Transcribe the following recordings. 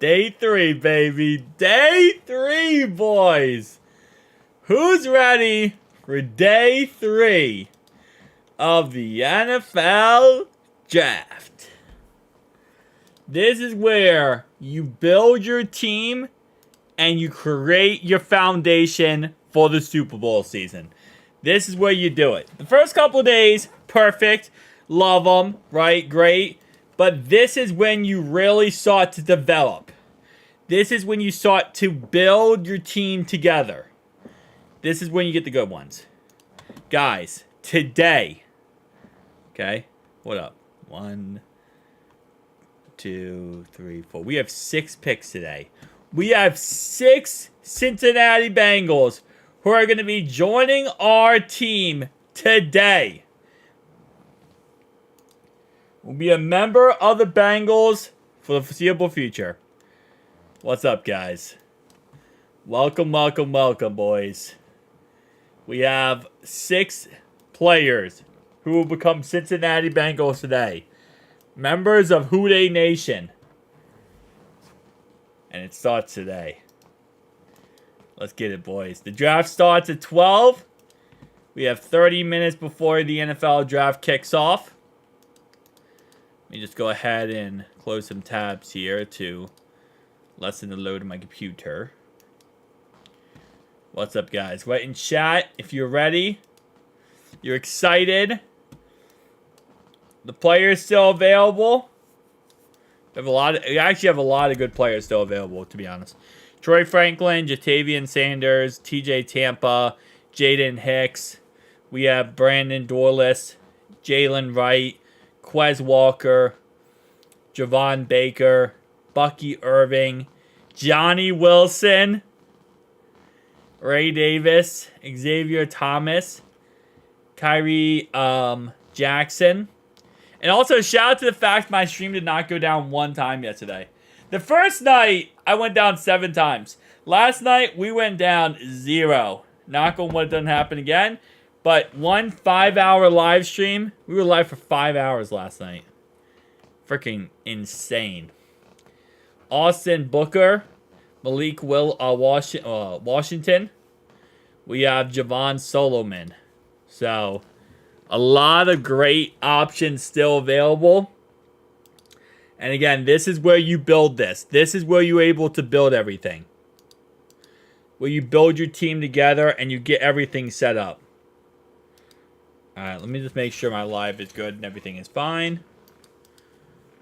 Day 3, baby. Day 3, boys. Who's ready for day 3 of the NFL Draft? This is where you build your team and you create your foundation for the Super Bowl season. This is where you do it. The first couple of days, perfect. Love them, right? Great. But this is when you really start to develop. This is when you start to build your team together. This is when you get the good ones. Guys, today. Okay? What up? 1, 2, 3, 4. We have 6 picks today. We have 6 Cincinnati Bengals who are going to be joining our team today. Will be a member of the Bengals for the foreseeable future. What's up, guys? Welcome, welcome, welcome, boys. We have 6 players who will become Cincinnati Bengals today. Members of Houday Nation. And it starts today. Let's get it, boys. The draft starts at 12. We have 30 minutes before the NFL draft kicks off. Let me just go ahead and close some tabs here to lessen the load of my computer. What's up, guys? Write in chat if you're ready. You're excited. The players still available. We actually have a lot of good players still available, to be honest. Troy Franklin, Jatavian Sanders, TJ Tampa, Jaden Hicks. We have Brandon Dorless, Jalen Wright, Quez Walker, Javon Baker, Bucky Irving, Johnny Wilson, Ray Davis, Xavier Thomas, Kyrie Jackson. And also, shout out to the fact my stream did not go down 1 time yesterday. The first night, I went down 7 times. Last night, we went down 0. Knock on wood, it doesn't happen again. But 1 5-hour live stream. We were live for 5 hours last night. Freaking insane. Austin Booker. Malik Washington. We have Javon Solomon. So, a lot of great options still available. And again, this is where you build this. This is where you're able to build everything. Where you build your team together and you get everything set up. Alright, let me just make sure my live is good and everything is fine.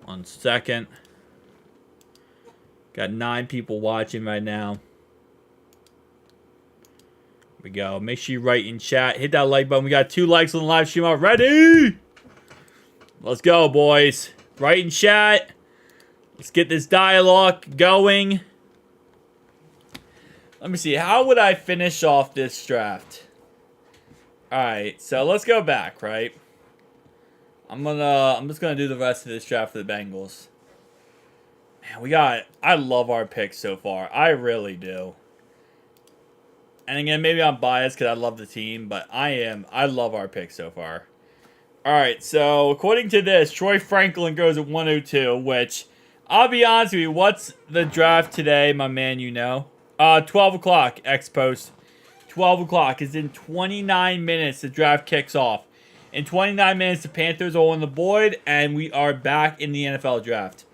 1 second. Got 9 people watching right now. Here we go. Make sure you write in chat. Hit that like button. We got 2 likes on the live stream already. Let's go, boys. Write in chat. Let's get this dialogue going. Let me see. How would I finish off this draft? Alright, so let's go back, right? I'm just gonna do the rest of this draft for the Bengals. Man, I love our picks so far. I really do. And again, maybe I'm biased because I love the team, but I love our picks so far. Alright, so according to this, Troy Franklin goes at 102, which, I'll be honest with you, what's the draft today, my man, you know? 12 o'clock, X-Post. 12 o'clock is in 29 minutes. The draft kicks off. In 29 minutes, the Panthers are on the board, and we are back in the NFL draft.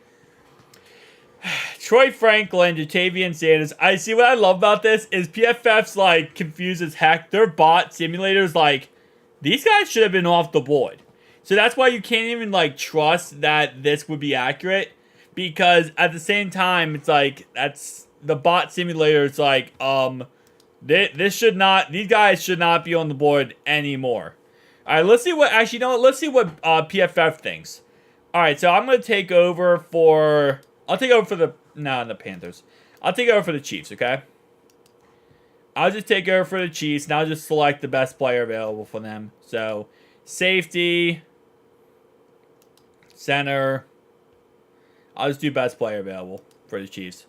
Troy Franklin, Jatavian Sanders. I see what I love about this is PFF's like confused as heck. Their bot simulators like these guys should have been off the board. So that's why you can't even like trust that this would be accurate because at the same time it's like that's the bot simulator. It's like these guys should not be on the board anymore. All right, let's see what actually, you know what? Let's see what PFF thinks. All right, so I'm going to take over for the Panthers. I'll take over for the Chiefs, okay? I'll just take over for the Chiefs, and I'll just select the best player available for them. So, safety, center. I'll just do best player available for the Chiefs.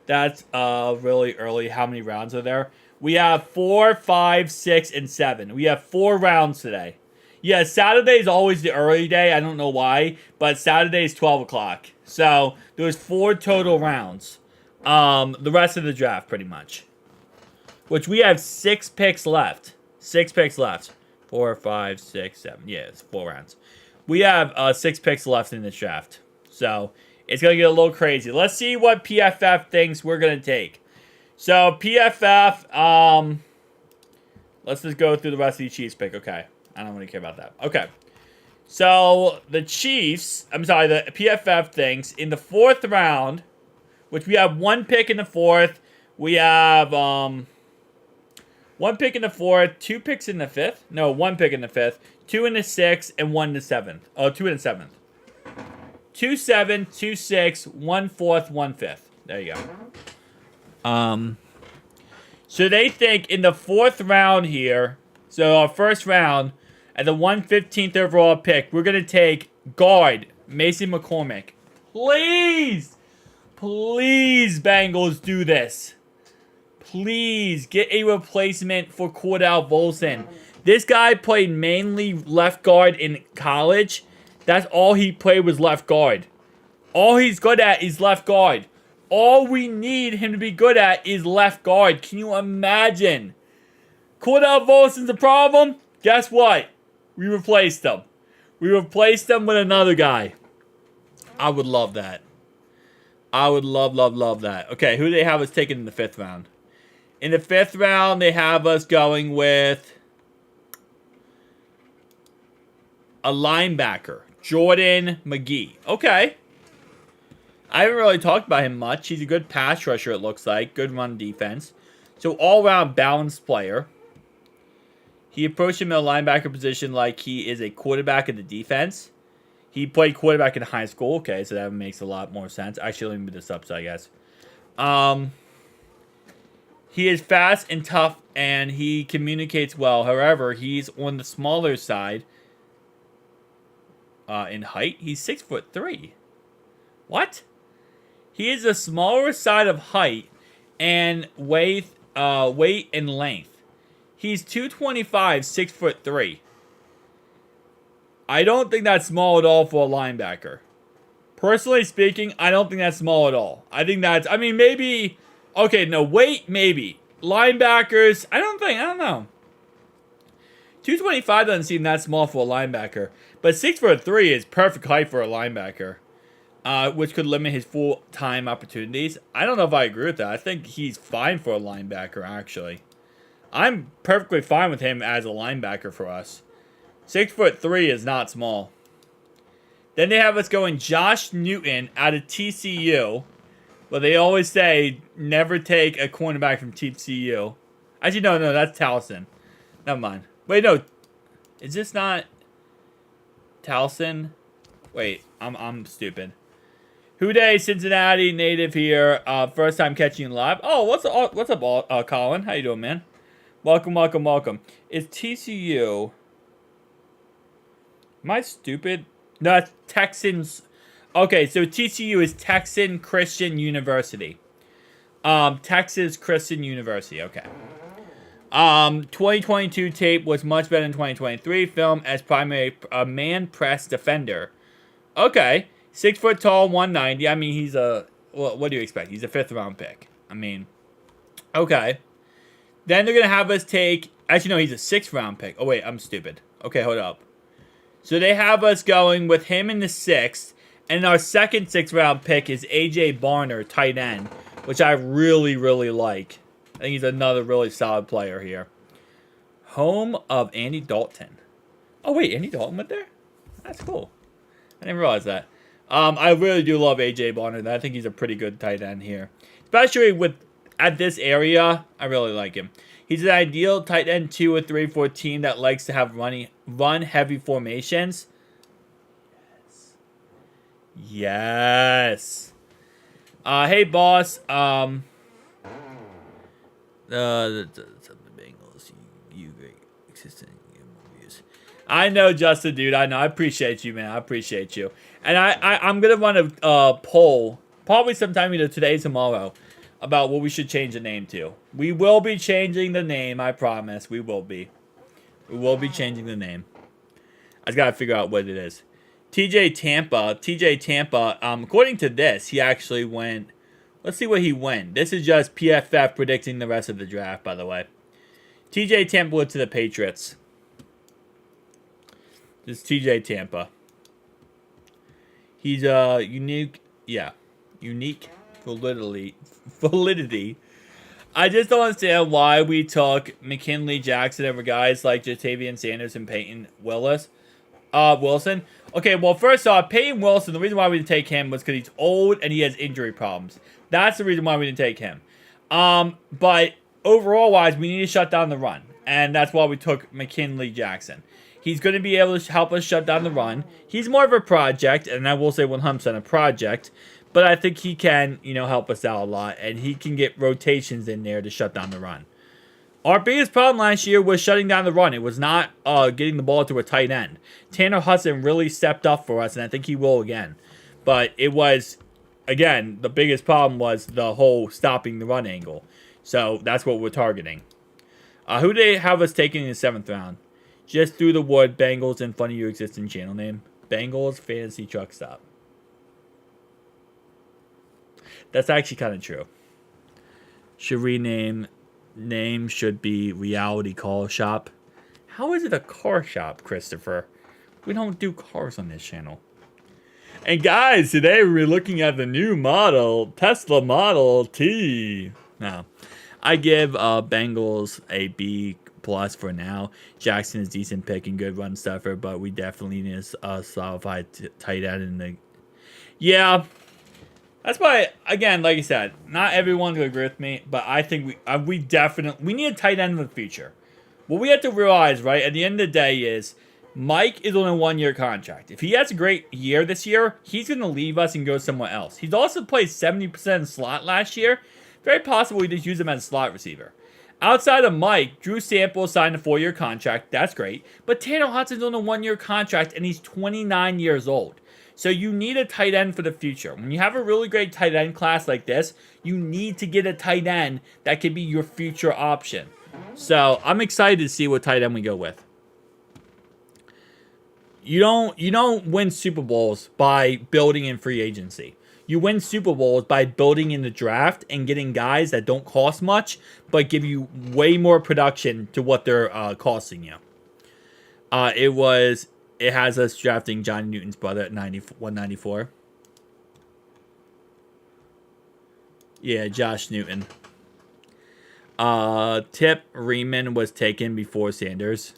That's really early. How many rounds are there? We have 4, 5, 6, and 7. We have 4 rounds today. Yeah, Saturday is always the early day. I don't know why, but Saturday is 12 o'clock. So there was 4 total rounds. The rest of the draft, pretty much. Which we have 6 picks left. 6 picks left. 4, 5, 6, 7. Yeah, it's 4 rounds. We have 6 picks left in this draft. So it's going to get a little crazy. Let's see what PFF thinks we're going to take. So PFF, let's just go through the rest of the Chiefs pick. Okay. I don't really care about that. Okay. So the Chiefs, the PFF thinks in the 4th round, which we have 1 pick in the 4th. We have 1 pick in the 4th, 2 picks in the 5th. No, 1 pick in the 5th, 2 in the 6th, and 1 in the 7th. Oh, 2 in the 7th. 2 7, 2 6, 1 4th, 1 5th. There you go. So they think in the 4th round here, so our first round, at the 115th overall pick, we're going to take guard Mason McCormick. Please! Please, Bengals, do this. Please, get a replacement for Cordell Volson. This guy played mainly left guard in college. That's all he played was left guard. All he's good at is left guard. All we need him to be good at is left guard. Can you imagine? Cordell Volson's a problem? Guess what? We replaced him. We replaced him with another guy. I would love that. I would love that. Okay, who do they have us taking in the 5th round? In the 5th round, they have us going with a linebacker, Jordan McGee. Okay. I haven't really talked about him much. He's a good pass rusher, it looks like. Good run defense. So all-around balanced player. He approached him in a linebacker position like he is a quarterback in the defense. He played quarterback in high school. Okay, so that makes a lot more sense. Actually, let me put this up, so I guess. He is fast and tough, and he communicates well. However, he's on the smaller side in height. He's 6'3". What? He is the smaller side of height and weight and length. He's 225, 6'3". I don't think that's small at all for a linebacker. Personally speaking, I don't think that's small at all. I think that's, maybe, okay, no, weight, maybe. Linebackers, I don't know. 225 doesn't seem that small for a linebacker. But 6'3" is perfect height for a linebacker. Which could limit his full-time opportunities. I don't know if I agree with that. I think he's fine for a linebacker, actually. I'm perfectly fine with him as a linebacker for us. 6'3" is not small. Then they have us going Josh Newton out of TCU. But they always say never take a cornerback from TCU. Actually, no, that's Towson. Never mind. Wait, no. Is this not Towson? Wait, I'm stupid. Houday, Cincinnati native here. First time catching live. Oh, what's up, Colin? How you doing, man? Welcome. Is TCU? Am I stupid? No, it's Texans. Okay, so TCU is Texan Christian University. Texas Christian University. Okay. 2022 tape was much better than 2023. Film as primary man press defender. Okay. 6 foot tall, 190. He's a... Well, what do you expect? He's a 5th round pick. Okay. Then they're going to have us take... Actually, no, he's a 6th round pick. Oh, wait, I'm stupid. Okay, hold up. So they have us going with him in the 6th. And our second 6th round pick is A.J. Barner, tight end. Which I really like. I think he's another really solid player here. Home of Andy Dalton. Oh, wait, Andy Dalton went there? That's cool. I didn't realize that. I really do love A.J. Barner. I think he's a pretty good tight end here. Especially at this area, I really like him. He's an ideal tight end 2 or 3 for a team that likes to have run heavy formations. Yes. Hey, boss. The Bengals. You great existing reviews. I know, Justin, dude. I know. I appreciate you, man. I appreciate you. And I'm gonna run a poll, probably sometime either today or tomorrow, about what we should change the name to. We will be changing the name. I promise. We will be. We will be changing the name. I just gotta figure out what it is. TJ Tampa, according to this, he actually went, let's see what he went. This is just PFF predicting the rest of the draft, by the way. TJ Tampa went to the Patriots. This is TJ Tampa. He's unique validity. I just don't understand why we took McKinley Jackson over guys like Jatavian Sanders and Peyton Wilson. Okay, well, first off, Peyton Wilson, the reason why we didn't take him was because he's old and he has injury problems. That's the reason why we didn't take him. But overall-wise, we need to shut down the run. And that's why we took McKinley Jackson. He's going to be able to help us shut down the run. He's more of a project, and I will say 100% a project. But I think he can, help us out a lot. And he can get rotations in there to shut down the run. Our biggest problem last year was shutting down the run. It was not getting the ball to a tight end. Tanner Hudson really stepped up for us, and I think he will again. But it was, again, the biggest problem was the whole stopping the run angle. So that's what we're targeting. Who do they have us taking in the 7th round? Just through the wood, Bengals in front of your existing channel name. Bengals Fantasy Truck Stop. That's actually kind of true. Should rename. Name should be Reality Car Shop. How is it a car shop, Christopher? We don't do cars on this channel. And guys, today we're looking at the new model, Tesla Model T. Now, I give Bengals a B+ for now. Jackson is decent pick and good run stuffer, but we definitely need a solidified tight end in the... Yeah. That's why, again, like I said, not everyone will agree with me, but I think we definitely need a tight end in the future. What we have to realize, right, at the end of the day is Mike is on a 1-year contract. If he has a great year this year, he's going to leave us and go somewhere else. He's also played 70% in slot last year. Very possible we just use him as a slot receiver. Outside of Mike, Drew Sample signed a 4-year contract. That's great. But Tanner Hudson's on a 1-year contract, and he's 29 years old. So you need a tight end for the future. When you have a really great tight end class like this, you need to get a tight end that could be your future option. So I'm excited to see what tight end we go with. You don't win Super Bowls by building in free agency. You win Super Bowls by building in the draft and getting guys that don't cost much, but give you way more production to what they're costing you. It has us drafting Johnny Newton's brother at 194. Yeah, Josh Newton. Tip Riemann was taken before Sanders.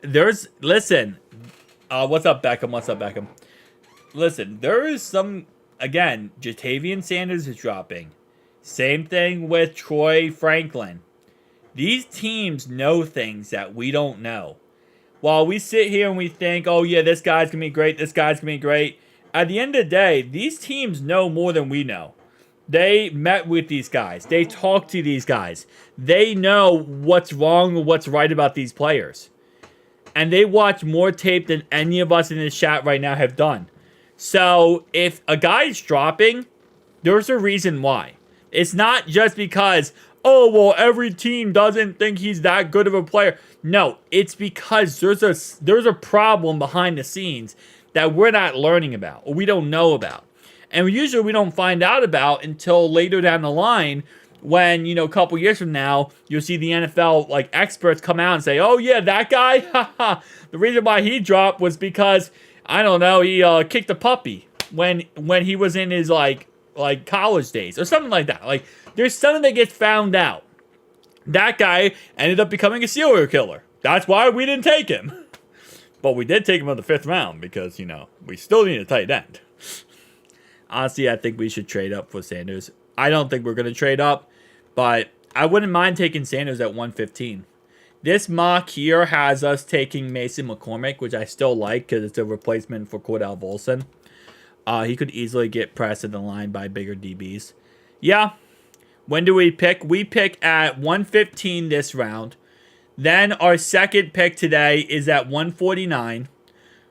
Listen. What's up, Beckham? Listen, there is some, again, Jatavian Sanders is dropping. Same thing with Troy Franklin. These teams know things that we don't know. While we sit here and we think, oh yeah, this guy's going to be great, this guy's going to be great. At the end of the day, these teams know more than we know. They met with these guys. They talked to these guys. They know what's wrong or what's right about these players. And they watch more tape than any of us in this chat right now have done. So if a guy's dropping, there's a reason why. It's not just because, oh, well, every team doesn't think he's that good of a player. No, it's because there's a problem behind the scenes that we're not learning about or we don't know about. And usually we don't find out about until later down the line when, a couple years from now, you'll see the NFL experts come out and say, oh, yeah, that guy, the reason why he dropped was because, I don't know, he kicked a puppy when he was in his, college days or something like that. There's something that gets found out. That guy ended up becoming a serial killer. That's why we didn't take him. But we did take him in the 5th round because, we still need a tight end. Honestly, I think we should trade up for Sanders. I don't think we're going to trade up, but I wouldn't mind taking Sanders at 115. This mock here has us taking Mason McCormick, which I still like because it's a replacement for Cordell Volson. He could easily get pressed in the line by bigger DBs. Yeah. When do we pick? We pick at 115 this round. Then our second pick today is at 149.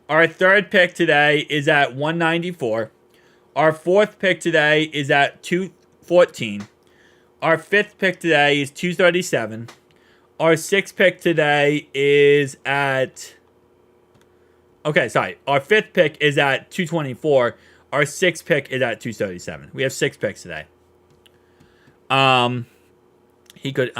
Our third pick today is at 194. Our fourth pick today is at 214. Our fifth pick today is 237. Our sixth pick today is at Okay, sorry. Our 5th pick is at 224. Our 6th pick is at 237. We have 6 picks today. He could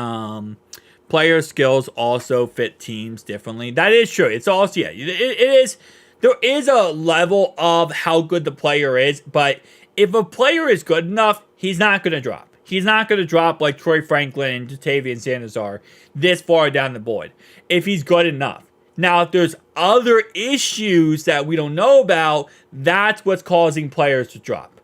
player skills also fit teams differently. That is true. It's also it is there is a level of how good the player is, but if a player is good enough, he's not going to drop. He's not going to drop like Troy Franklin and Jatavian Sanders are this far down the board if he's good enough. Now, if there's other issues that we don't know about, that's what's causing players to drop.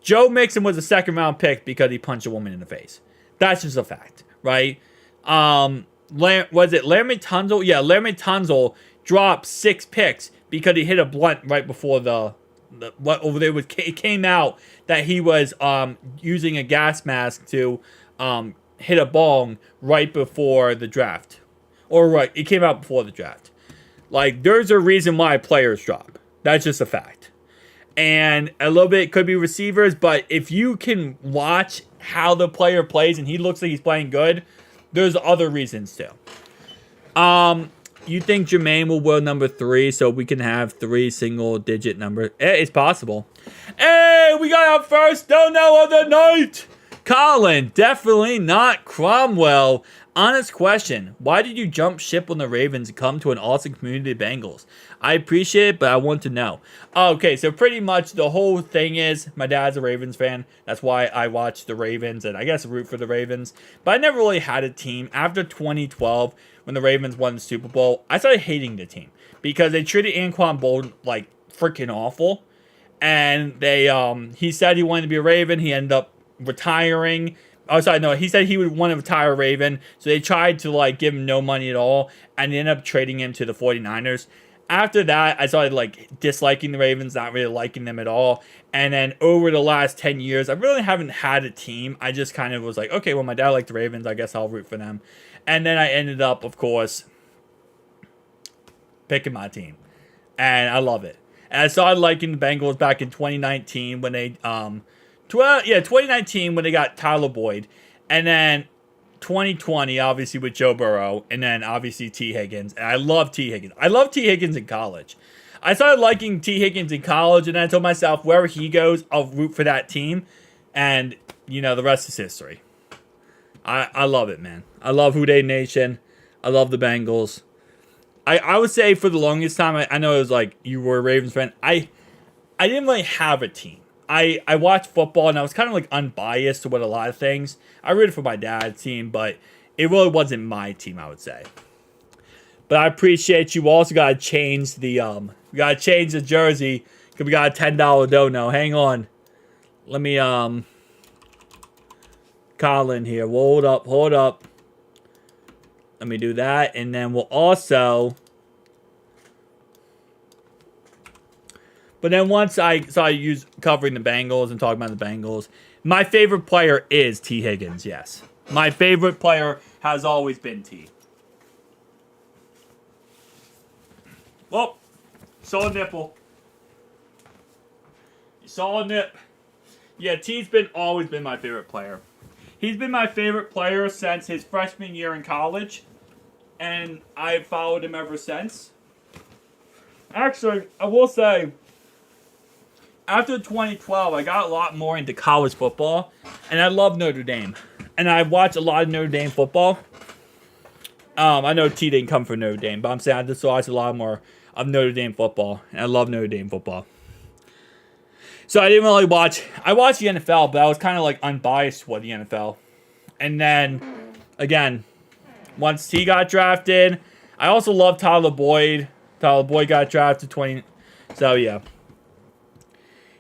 Joe Mixon was a 2nd round pick because he punched a woman in the face. That's just a fact, right? Was it Laramie Tunzel? Yeah, Laramie Tunzel dropped 6 picks because he hit a blunt right before what over there was. It came out that he was using a gas mask to hit a bong right before the draft, or right, it came out before the draft. Like, there's a reason why players drop. That's just a fact. And a little bit could be receivers, but if you can watch how the player plays and he looks like he's playing good, there's other reasons too. You think Jermaine will win number 3 so we can have 3 single-digit numbers? It's possible. Hey, we got our first dono of the night! Colin, definitely not Cromwell. Honest question, why did you jump ship on the Ravens and come to an awesome community of Bengals? I appreciate it, but I want to know. Okay, so pretty much the whole thing is my dad's a Ravens fan. That's why I watch the Ravens and I guess root for the Ravens. But I never really had a team. After 2012, when the Ravens won the Super Bowl, I started hating the team because they treated Anquan Boldin like freaking awful. And he said he wanted to be a Raven. He ended up retiring. Oh, sorry, no, he said he would want to retire Raven. So they tried to, like, give him no money at all. And they ended up trading him to the 49ers. After that, I started, like, disliking the Ravens, not really liking them at all. And then over the last 10 years, I really haven't had a team. I just kind of was like, okay, well, my dad liked the Ravens. I guess I'll root for them. And then I ended up, of course, picking my team. And I love it. And I started liking the Bengals back in 2019 when they 2019 when they got Tyler Boyd, and then 2020 obviously with Joe Burrow, and then obviously T. Higgins. And I love T. Higgins. I love T. Higgins in college. I started liking T. Higgins in college, and then I told myself wherever he goes, I'll root for that team, and the rest is history. I love it, man. I love Houday Nation. I love the Bengals. I would say for the longest time, I know it was like you were a Ravens fan. I didn't really have a team. I watched football, and I was kind of like unbiased to what a lot of things. I rooted for my dad's team, but it really wasn't my team, I would say. But I appreciate you. Also got to change the jersey because we got a $10 dono. Hang on. Let me Colin here. Hold up. Let me do that, and then we'll also. But then once I saw you covering the Bengals and talking about the Bengals, my favorite player is T. Higgins, yes. My favorite player has always been T. Well, saw a nipple. You saw a nip. Yeah, T's always been my favorite player. He's been my favorite player since his freshman year in college, and I've followed him ever since. Actually, I will say, after 2012, I got a lot more into college football, and I love Notre Dame. And I watch a lot of Notre Dame football. I know T didn't come from Notre Dame, but I'm saying I just watch a lot more of Notre Dame football, and I love Notre Dame football. So I didn't really watch. I watched the NFL, but I was kind of like unbiased toward the NFL. And then, again, once T got drafted, I also love Tyler Boyd. Tyler Boyd got drafted 20. So yeah.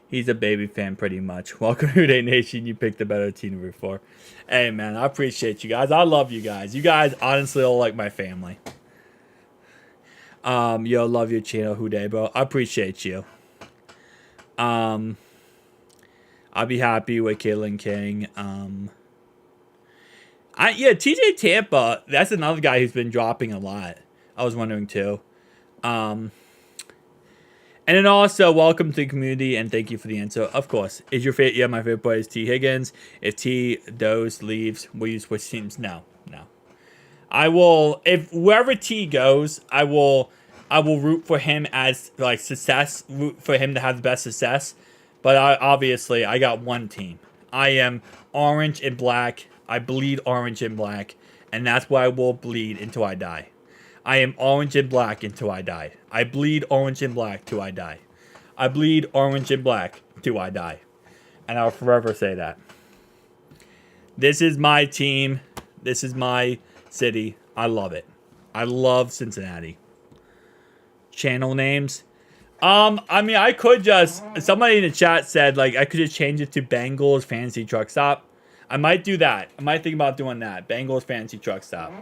He's a baby fan pretty much. Welcome to the Nation. You picked the better team to root for. Hey, man, I appreciate you guys. I love you guys. You guys honestly are like my family. Love your channel, Houday, bro. I appreciate you. I'll be happy with Caitlin King. TJ Tampa, that's another guy who's been dropping a lot. I was wondering too. And then also, welcome to the community, and thank you for the answer. Of course. Is your favorite? Yeah, my favorite player is T. Higgins. If T. Does leaves, will you switch teams? No. I will, if wherever T goes, I will I will root for him as like success, root for him to have the best success. But obviously, I got one team. I am orange and black. I bleed orange and black, and that's why I will bleed until I die. I am orange and black until I die. I bleed orange and black till I die. I bleed orange and black till I die. And I'll forever say that. This is my team. This is my city. I love it. I love Cincinnati. Channel names. I mean, I could just... Somebody in the chat said, like, I could just change it to Bengals Fantasy Truck Stop. I might do that. I might think about doing that. Bengals Fantasy Truck Stop.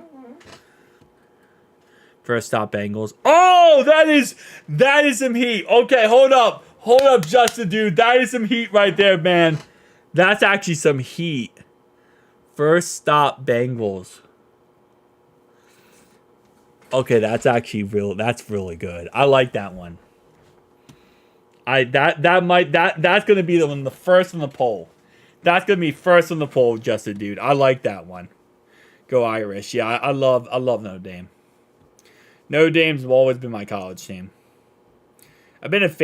First stop, Bengals. Oh, that is some heat. Okay, hold up. Hold up, Justin, dude. That is some heat right there, man. That's actually some heat. First stop, Bengals. Okay, that's actually real. That's really good. I like that one. That's gonna be the first on the poll. That's gonna be first on the poll, Justin, dude. I like that one. Go Irish. Yeah, I love Notre Dame. Notre Dame's always been my college team. I've been a fan